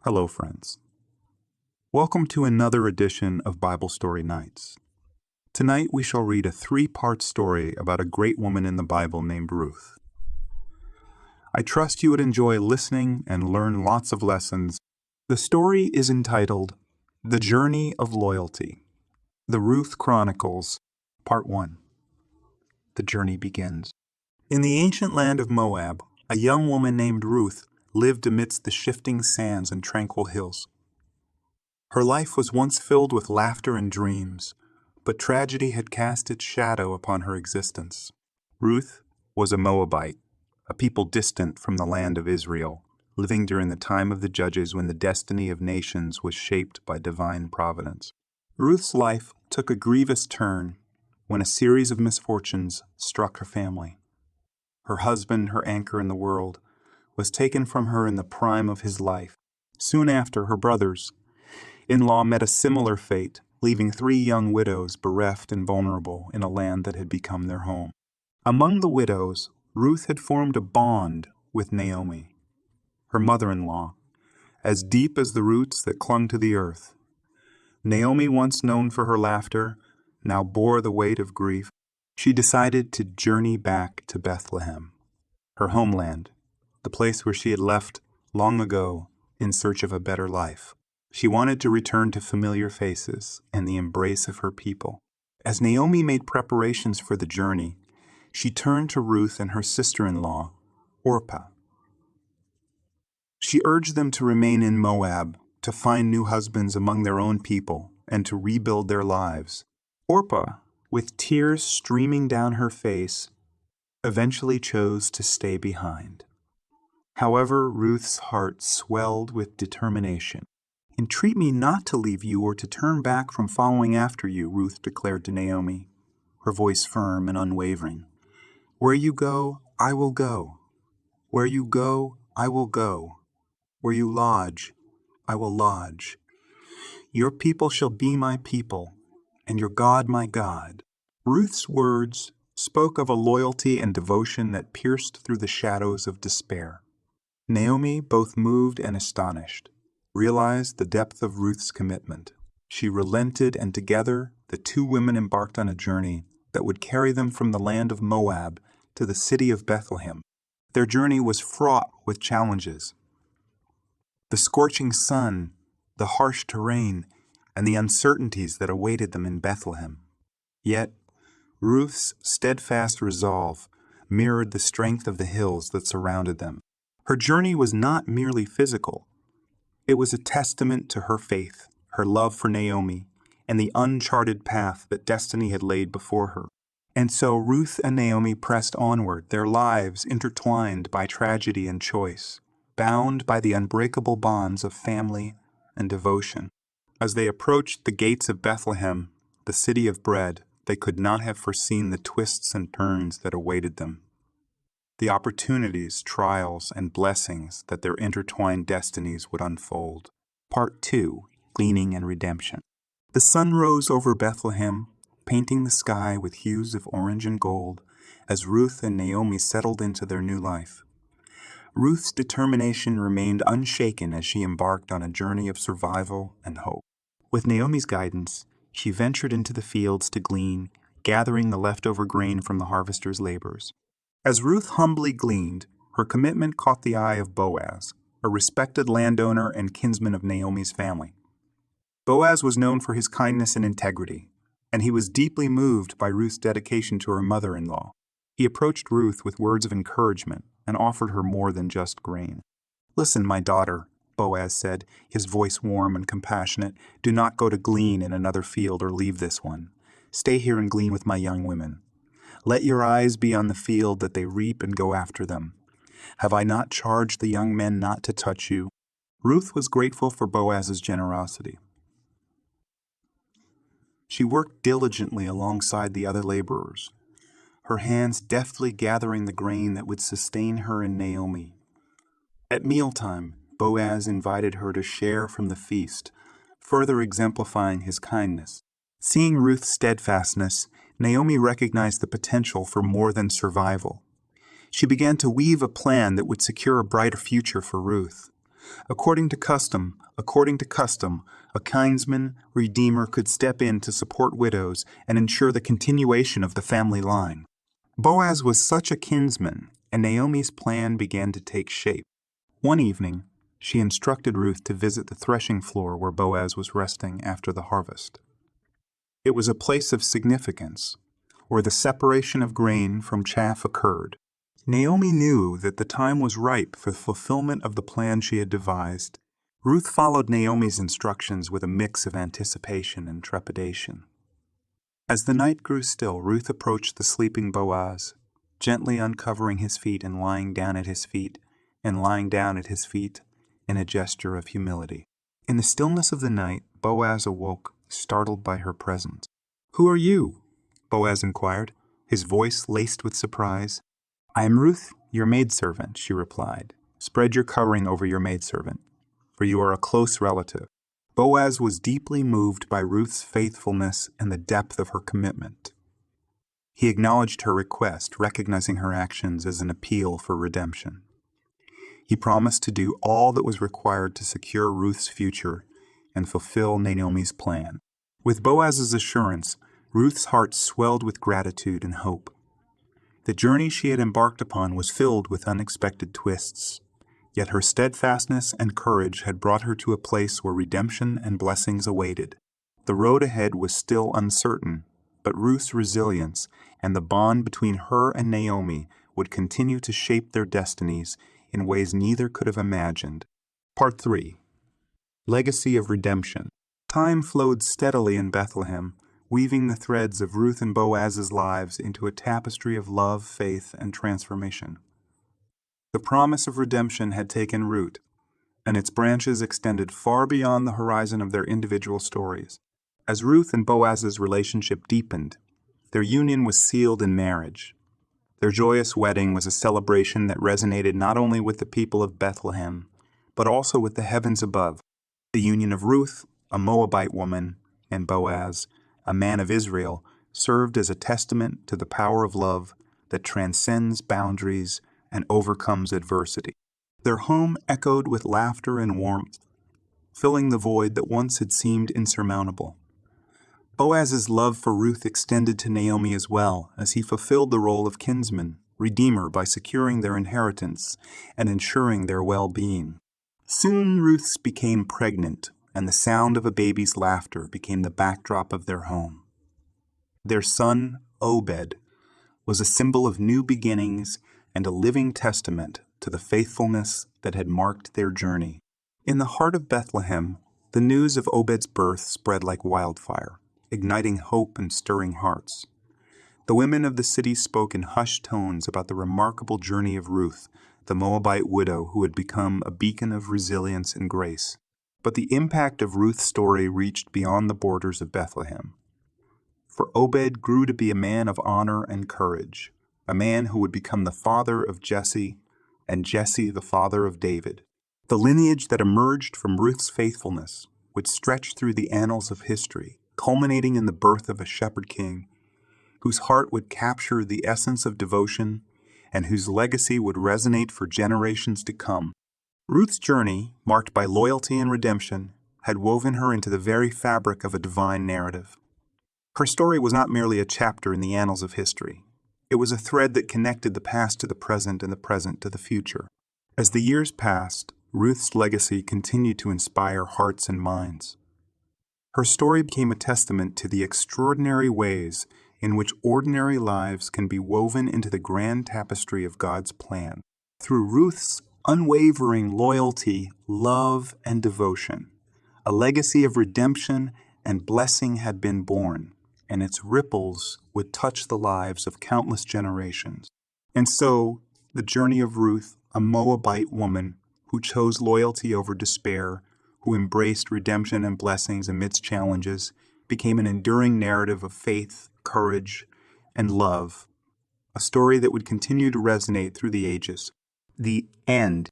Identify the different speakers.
Speaker 1: Hello, friends. Welcome to another edition of Bible Story Nights. Tonight we shall read a three-part story about a great woman in the Bible named Ruth. I trust you would enjoy listening and learn lots of lessons. The story is entitled, The Journey of Loyalty. The Ruth Chronicles, Part 1. The journey begins. In the ancient land of Moab, a young woman named Ruth lived amidst the shifting sands and tranquil hills. Her life was once filled with laughter and dreams, but tragedy had cast its shadow upon her existence. Ruth was a Moabite, a people distant from the land of Israel, living during the time of the Judges when the destiny of nations was shaped by divine providence. Ruth's life took a grievous turn when a series of misfortunes struck her family. Her husband, her anchor in the world, was taken from her in the prime of his life. Soon after, her brothers-in-law met a similar fate, leaving 3 young widows bereft and vulnerable in a land that had become their home. Among the widows, Ruth had formed a bond with Naomi, her mother-in-law, as deep as the roots that clung to the earth. Naomi, once known for her laughter, now bore the weight of grief. She decided to journey back to Bethlehem, her homeland, the place where she had left long ago in search of a better life. She wanted to return to familiar faces and the embrace of her people. As Naomi made preparations for the journey, she turned to Ruth and her sister-in-law, Orpah. She urged them to remain in Moab, to find new husbands among their own people, and to rebuild their lives. Orpah, with tears streaming down her face, eventually chose to stay behind. However, Ruth's heart swelled with determination. "Entreat me not to leave you or to turn back from following after you," Ruth declared to Naomi, her voice firm and unwavering. "Where you go, I will go. Where you go, I will go. Where you lodge, I will lodge. Your people shall be my people, and your God my God." Ruth's words spoke of a loyalty and devotion that pierced through the shadows of despair. Naomi, both moved and astonished, realized the depth of Ruth's commitment. She relented, and together the 2 women embarked on a journey that would carry them from the land of Moab to the city of Bethlehem. Their journey was fraught with challenges. The scorching sun, the harsh terrain, and the uncertainties that awaited them in Bethlehem. Yet, Ruth's steadfast resolve mirrored the strength of the hills that surrounded them. Her journey was not merely physical. It was a testament to her faith, her love for Naomi, and the uncharted path that destiny had laid before her. And so Ruth and Naomi pressed onward, their lives intertwined by tragedy and choice, bound by the unbreakable bonds of family and devotion. As they approached the gates of Bethlehem, the city of bread, they could not have foreseen the twists and turns that awaited them, the opportunities, trials, and blessings that their intertwined destinies would unfold. Part 2, Gleaning and Redemption. The sun rose over Bethlehem, painting the sky with hues of orange and gold as Ruth and Naomi settled into their new life. Ruth's determination remained unshaken as she embarked on a journey of survival and hope. With Naomi's guidance, she ventured into the fields to glean, gathering the leftover grain from the harvester's labors. As Ruth humbly gleaned, her commitment caught the eye of Boaz, a respected landowner and kinsman of Naomi's family. Boaz was known for his kindness and integrity, and he was deeply moved by Ruth's dedication to her mother-in-law. He approached Ruth with words of encouragement and offered her more than just grain. "Listen, my daughter," Boaz said, his voice warm and compassionate. "Do not go to glean in another field or leave this one. Stay here and glean with my young women. Let your eyes be on the field that they reap and go after them. Have I not charged the young men not to touch you?" Ruth was grateful for Boaz's generosity. She worked diligently alongside the other laborers, her hands deftly gathering the grain that would sustain her and Naomi. At mealtime, Boaz invited her to share from the feast, further exemplifying his kindness. Seeing Ruth's steadfastness, Naomi recognized the potential for more than survival. She began to weave a plan that would secure a brighter future for Ruth. According to custom, a kinsman redeemer could step in to support widows and ensure the continuation of the family line. Boaz was such a kinsman, and Naomi's plan began to take shape. One evening, she instructed Ruth to visit the threshing floor where Boaz was resting after the harvest. It was a place of significance, where the separation of grain from chaff occurred. Naomi knew that the time was ripe for the fulfillment of the plan she had devised. Ruth followed Naomi's instructions with a mix of anticipation and trepidation. As the night grew still, Ruth approached the sleeping Boaz, gently uncovering his feet and lying down at his feet, in a gesture of humility. In the stillness of the night, Boaz awoke, startled by her presence. "Who are you?" Boaz inquired, his voice laced with surprise. "I am Ruth, your maidservant," she replied. "Spread your covering over your maidservant, for you are a close relative." Boaz was deeply moved by Ruth's faithfulness and the depth of her commitment. He acknowledged her request, recognizing her actions as an appeal for redemption. He promised to do all that was required to secure Ruth's future and fulfill Naomi's plan. With Boaz's assurance, Ruth's heart swelled with gratitude and hope. The journey she had embarked upon was filled with unexpected twists, yet her steadfastness and courage had brought her to a place where redemption and blessings awaited. The road ahead was still uncertain, but Ruth's resilience and the bond between her and Naomi would continue to shape their destinies in ways neither could have imagined. Part 3. Legacy of Redemption. Time flowed steadily in Bethlehem, weaving the threads of Ruth and Boaz's lives into a tapestry of love, faith, and transformation. The promise of redemption had taken root, and its branches extended far beyond the horizon of their individual stories. As Ruth and Boaz's relationship deepened, their union was sealed in marriage. Their joyous wedding was a celebration that resonated not only with the people of Bethlehem, but also with the heavens above. The union of Ruth, a Moabite woman, and Boaz, a man of Israel, served as a testament to the power of love that transcends boundaries and overcomes adversity. Their home echoed with laughter and warmth, filling the void that once had seemed insurmountable. Boaz's love for Ruth extended to Naomi as well, as he fulfilled the role of kinsman, redeemer by securing their inheritance and ensuring their well-being. Soon Ruth became pregnant, and the sound of a baby's laughter became the backdrop of their home. Their son, Obed, was a symbol of new beginnings and a living testament to the faithfulness that had marked their journey. In the heart of Bethlehem, the news of Obed's birth spread like wildfire, igniting hope and stirring hearts. The women of the city spoke in hushed tones about the remarkable journey of Ruth, the Moabite widow who had become a beacon of resilience and grace. But the impact of Ruth's story reached beyond the borders of Bethlehem. For Obed grew to be a man of honor and courage, a man who would become the father of Jesse, and Jesse the father of David. The lineage that emerged from Ruth's faithfulness would stretch through the annals of history, culminating in the birth of a shepherd king, whose heart would capture the essence of devotion and whose legacy would resonate for generations to come. Ruth's journey, marked by loyalty and redemption, had woven her into the very fabric of a divine narrative. Her story was not merely a chapter in the annals of history. It was a thread that connected the past to the present and the present to the future. As the years passed, Ruth's legacy continued to inspire hearts and minds. Her story became a testament to the extraordinary ways in which ordinary lives can be woven into the grand tapestry of God's plan. Through Ruth's unwavering loyalty, love, and devotion, a legacy of redemption and blessing had been born, and its ripples would touch the lives of countless generations. And so, the journey of Ruth, a Moabite woman who chose loyalty over despair, who embraced redemption and blessings amidst challenges, became an enduring narrative of faith, courage, and love, a story that would continue to resonate through the ages. The end.